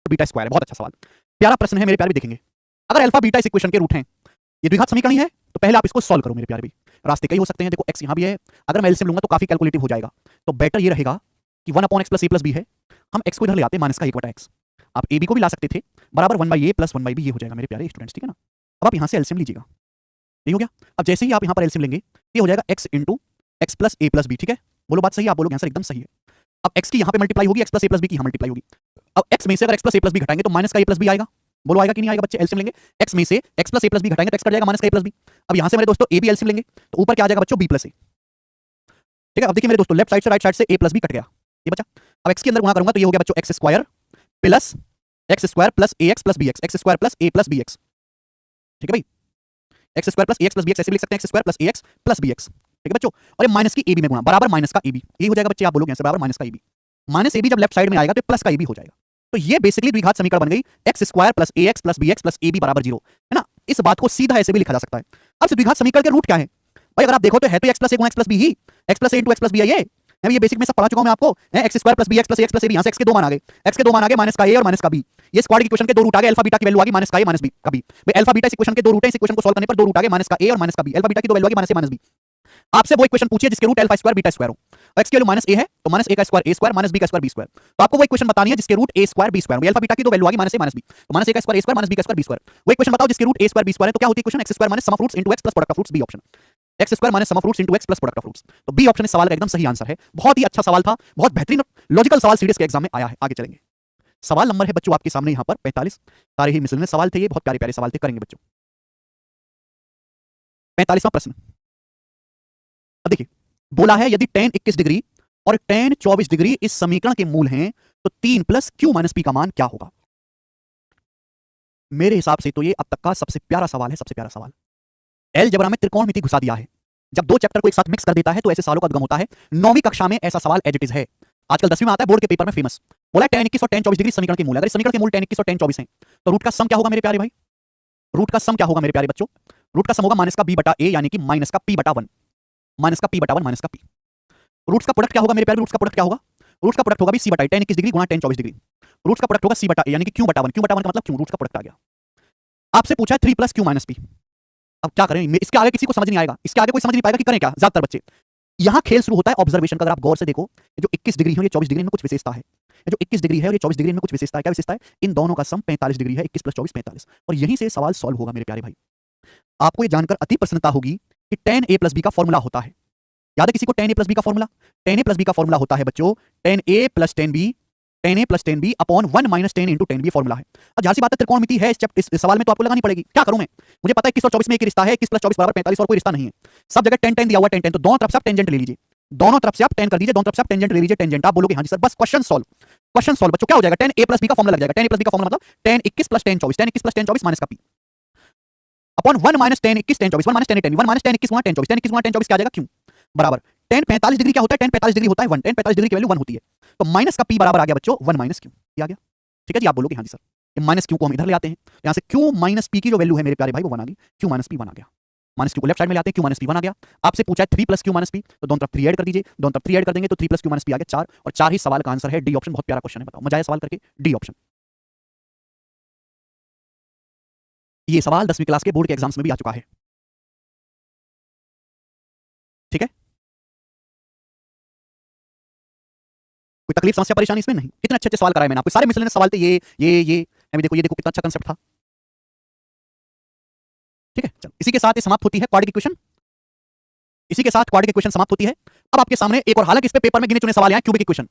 Beta square है। बहुत अच्छा सवाल, प्यारा प्रश्न है मेरे प्यारे भी। देखेंगे अगर अल्फा बीटा इस इक्वेशन के रूट हैं, ये द्विघात समीकरण ही है, तो पहले आप इसको सॉल्व करो मेरे प्यारे भी। रास्ते कई हो सकते हैं, देखो x यहां भी है, अगर मैं एलसीएम लूंगा तो काफी कैलकुलेटिव हो जाएगा। तो बेटर ये रहेगा कि 1/x + a + b है, हम x को इधर ले आते हैं -1/x। आप ab को भी ला सकते थे, बराबर 1/a + 1/b ये हो जाएगा मेरे प्यारे स्टूडेंट्स, ठीक है ना। अब आप यहां से एलसीएम लीजिएगा, ये हो गया। अब जैसे ही आप यहां पर एलसीएम लेंगे, ये हो जाएगा x × x + a + b, ठीक है। बोलो बात सही है, आप बोलोगे आंसर एकदम सही है। अब x की यहां पे मल्टीप्लाई होगी, x + a + b की यहां मल्टीप्लाई होगी। अब x में से अगर x + a + b घटाएंगे तो -a + b आएगा। बोलो आएगा कि नहीं आएगा बच्चे, एलसीएम लेंगे, x में से x + a + b घटाएंगे तो x कट जाएगा, -a + b। अब यहां से मेरे दोस्तों a भी एलसीएम लेंगे तो ऊपर क्या आ जाएगा बच्चों, b + a, ठीक है। अब देखिए मेरे दोस्तों, लेफ्ट साइड से राइट साइड से a + b कट गया, ये बचा। अब x के अंदर गुणा करूंगा तो ये हो गया बच्चों x² + x² + ax + bx, x² + a + bx, ठीक है भाई। x² + ax + bx ऐसे भी लिख सकते हैं, x² + ax + bx, ठीक है बच्चों। और ये माइनस की ab में गुणा, बराबर माइनस का ab, ये हो जाएगा बच्चे, आप बोलोगे ऐसे बराबर माइनस का ab। माइनस ab जब लेफ्ट साइड में आएगा तो प्लस का ab हो जाएगा। तो ये बेसिकली द्विघात समीकरण बन गई, x² + ax + bx + ab = 0, है ना। इस बात को सीधा ऐसे भी लिखा जा सकता है। अब से द्विघात समीकरण के रूट क्या है भाई, अगर आप देखो तो है तो x + a × x + b he, x + a × x + b है ये बेसिक में सब पढ़ा चुका हूं मैं आपको। x² + bx + ax + ab, यहां से x के दो मान आ गए, x के दो मान आ गए -a और -b। ये स्क्वाड की इक्वेशन के दो रूट आ गए, अल्फा बीटा की वैल्यू आ गई -a -b का b। भाई अल्फा बीटा इस इक्वेशन के दो रूट है, इस इक्वेशन को सॉल्व करने पर दो रूट आ गए -a और -b। अल्फा बीटा की दो वैल्यू आ गई -a -b। आपसे वो इक्वेशन पूछिए जिसके root alpha square beta square हो। x की वैल्यू -a है तो -a का स्क्वायर a स्क्वायर, -b का स्क्वायर b स्क्वायर। तो आपको वो इक्वेशन बतानी है जिसके root a square b square. Alpha beta की दो वैल्यू आ गई -a -b, तो -a का स्क्वायर a स्क्वायर, -b का स्क्वायर b स्क्वायर। वो इक्वेशन बताओ जिसके root a square b square है, तो क्या होती है equation, x square - sum of roots * x + product of roots, B option. x² - sum of roots * x + product of roots, तो बी ऑप्शन इस सवाल का एकदम सही आंसर है। बहुत ही अच्छा सवाल था, बहुत बेहतरीन लॉजिकल सवाल सीरीज के एग्जाम में आया है। आगे चलेंगे, सवाल नंबर है बच्चों आपके सामने यहाँ पर 45। सारे ही मिसलेनियस सवाल थे, ये बहुत प्यारे प्यारे सवाल थे, करेंगे बच्चों 45वां प्रश्न। अब देखिए बोला है यदि tan 21 डिग्री और tan 24 डिग्री इस समीकरण के मूल हैं तो 3 + q - p का मान क्या होगा। मेरे हिसाब से तो ये अब तक का सबसे प्यारा सवाल है, सबसे प्यारा सवाल। अलजेब्रा में त्रिकोणमिति घुसा दिया है, जब दो चैप्टर को एक साथ मिक्स कर देता है तो ऐसे सालों का उद्गम होता है। 9वीं कक्षा में ऐसा सवाल एज इट इज है, आजकल 10वीं में आता है, बोर्ड के पेपर में फेमस। बोला tan 21 और tan 24 डिग्री समीकरण के मूल है, अगर समीकरण के मूल tan 21 और tan 24 हैं तो रूट का सम क्या होगा मेरे प्यारे भाई, रूट का सम क्या होगा मेरे प्यारे बच्चों, रूट का सम होगा -b/a यानी कि -p/1, -p/1 -p। रूट्स का प्रोडक्ट क्या होगा मेरे प्यारे, रूट्स का प्रोडक्ट क्या होगा, रूट्स का प्रोडक्ट होगा भी c/a, tan 21 डिग्री गुणा tan 24 डिग्री। रूट्स का प्रोडक्ट होगा c/a यानी कि q/1, q/1 का मतलब क्यों, रूट्स का प्रोडक्ट आ गया। आपसे पूछा है 3 + q - p, अब क्या करें, इसके आगे किसी को समझ नहीं आएगा, इसके आगे कोई समझ नहीं पाएगा कि करें क्या, ज्यादातर बच्चे। यहां खेल शुरू होता है ऑब्जर्वेशन का, अगर आप गौर से देखो, जो 21 डिग्री है ये 24 डिग्री में कुछ विशेषता है, जो 21 डिग्री है और ये 24 डिग्री में कुछ विशेषता है। क्या विशेषता है, इन दोनों का सम 45 डिग्री है, 21 + 24 45, और यहीं से सवाल सॉल्व होगा मेरे प्यारे भाई। आपको ये जानकर अति प्रसन्नता होगी कि tan a + b का फॉर्मूला होता है, याद है किसी को tan a + b का फॉर्मूला, tan a + b का फॉर्मूला होता है बच्चों tan a + tan b, tan a + tan b upon 1 - tan × tan b formula है। अब जाहिर सी बात है त्रिकोणमिति है इस सवाल में तो आपको लगानी पड़ेगी, क्या करूं मैं, मुझे पता है 21 और 24 में एक ही रिश्ता है, 21 + 24 = 45 और कोई रिश्ता नहीं है, सब जगह tan दिया हुआ tan, तो दोनों तरफ से आप टेंजेंट ले लीजिए, दोनों तरफ से आप tan कर दीजिए, दोनों तरफ से आप टेंजेंट ले लीजिए, टेंजेंट। आप बोलोगे हां जी सर, बस क्वेश्चन सॉल्व, क्वेश्चन सॉल्व बच्चों। क्या हो जाएगा, tan a + b का फॉर्मूला लग जाएगा, tan a + b का फॉर्मूला मतलब tan 21 + tan 24, tan 21 + tan 24 - p upon 1 - tan 21 tan 24, 1 - tan 1 1 - tan 21 tan 24, tan 21 tan 24 क्या आ जाएगा, क्यों बराबर tan 45 डिग्री क्या होता है, tan 45 डिग्री होता है 1, tan 45 डिग्री की वैल्यू 1 होती है, तो माइनस का p बराबर आ गया बच्चों 1 - q, ये आ गया, ठीक है जी। आप बोलोगे हां जी सर, ये -q को हम इधर ले आते हैं, यहां से q - p की जो वैल्यू है मेरे प्यारे भाई वो 1 आ गई, q - p 1 आ गया, -q को लेफ्ट साइड में ले आते हैं, q - p 1 आ गया। आपसे पूछा है 3 + q - p, तो दोनों तरफ 3 ऐड कर दीजिए, दोनों तरफ 3 ऐड कर देंगे तो 3 + q - p आ गया 4, और 4 ही सवाल का आंसर है, डी ऑप्शन। बहुत प्यारा क्वेश्चन है, बताओ मजा आया सवाल करके, डी ऑप्शन। ये सवाल 10वीं क्लास के बोर्ड के एग्जाम्स में भी आ चुका है, ठीक है। कोई तकलीफ समस्या परेशानी इसमें नहीं, इतने अच्छे अच्छे सवाल कराए मैंने आपको, सारे मिसलेनियस सवाल थे ये अभी देखो, ये देखो कितना अच्छा कांसेप्ट था, ठीक है। चलो इसी के साथ ये समाप्त होती है क्वाड्रेटिक इक्वेशन, इसी के साथ क्वाड्रेटिक इक्वेशन समाप्त होती है। अब आपके सामने एक और, हालांकि इस पे पेपर में गिने चुने सवाल हैं, क्यूबिक इक्वेशन।